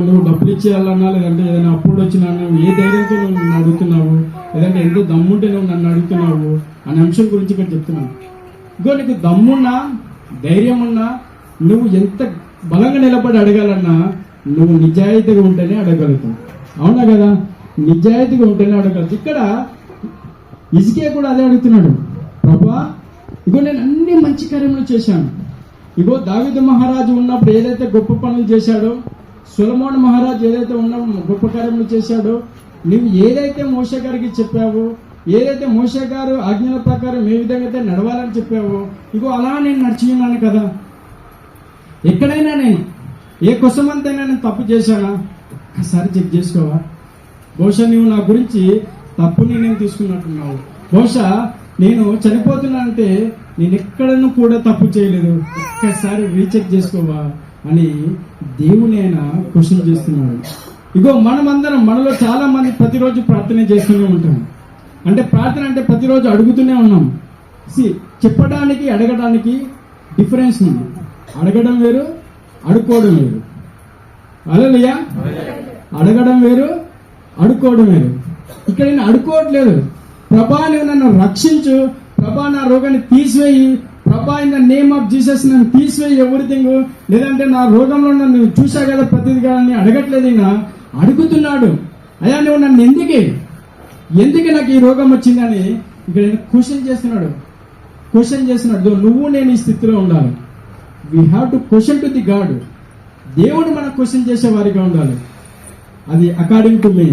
నువ్వు డబ్బులు ఇచ్చేయాలన్నా, లేదంటే ఏదైనా అప్పుడు వచ్చినా నువ్వు ఏ ధైర్యంతో నువ్వు నన్ను అడుగుతున్నావు, లేదంటే ఎంతో దమ్ముంటే నువ్వు నన్ను అడుగుతున్నావు అనే అంశం గురించి ఇక్కడ చెప్తున్నాను. ఇంకో నీకు దమ్మున్నా ధైర్యం ఉన్నా నువ్వు ఎంత బలంగా నిలబడి అడగాలన్నా నువ్వు నిజాయితీగా ఉంటేనే అడగలుగుతావు. అవునా కదా? నిజాయితీగా ఉంటేనే అడగలుగుతావు. ఇక్కడ హిజ్కియా కూడా అదే అడుగుతున్నాడు, ప్రభా ఇగో నేను అన్ని మంచి కార్యములు చేశాను. ఇగో దావీదు మహారాజు ఉన్నప్పుడు ఏదైతే గొప్ప పనులు చేశాడో, సొలొమోను మహారాజు ఏదైతే ఉన్న గొప్ప కార్యములు చేశాడో, నువ్వు ఏదైతే మోషే గారికి చెప్పావో, ఏదైతే మోషే గారు ఆజ్ఞల ప్రకారం ఏ విధంగా అయితే నడవాలని చెప్పావో, ఇగో అలా నేను నడిచి ఉన్నాను కదా. ఎక్కడైనా నేను ఏ కొసమంతైనా నేను తప్పు చేశానా ఒక్కసారి చెక్ చేసుకోవా? బహుశా నువ్వు నా గురించి తప్పుని నేను తీసుకున్నట్టున్నావు. బహుశా నేను చనిపోతున్నానంటే నేను ఎక్కడనూ కూడా తప్పు చేయలేదు, ఒక్కసారి రీచెక్ చేసుకోవా అని దేవుని ఆయన క్వశ్చన్ చేస్తున్నాడు. ఇగో మనమందరం, మనలో చాలా మంది ప్రతిరోజు ప్రార్థన చేస్తూనే ఉంటాం. అంటే ప్రార్థన అంటే ప్రతిరోజు అడుగుతూనే ఉన్నాం. చెప్పడానికి అడగడానికి డిఫరెన్స్ ఉంది. అడగడం వేరు, అడుక్కోవడం వేరు. హల్లెలూయా. అడగడం వేరు, అడుక్కోవడం వేరు. ఇక్కడ నేను అడుక్కోవట్లేదు. ప్రభా నువ్వు నన్ను రక్షించు, ప్రభా నా రోగాన్ని తీసివేయి, ప్రభా in the name of Jesus నన్ను తీసివేయి ఎవ్రీథింగ్, లేదంటే నా రోగంలో నన్ను చూసా కదా ప్రతిది కానీ అడగట్లేదు. ఈయన అడుగుతున్నాడు, అయ్యా నువ్వు నన్ను ఎందుకు నాకు ఈ రోగం వచ్చిందని ఇక్కడ క్వశ్చన్ చేస్తున్నాడు. నువ్వు నేను ఈ స్థితిలో ఉండాలి. We have to question to the God. దేవుడు మనం క్వశ్చన్ చేసే వారిగా ఉండాలి. అది అకార్డింగ్ టు మీ.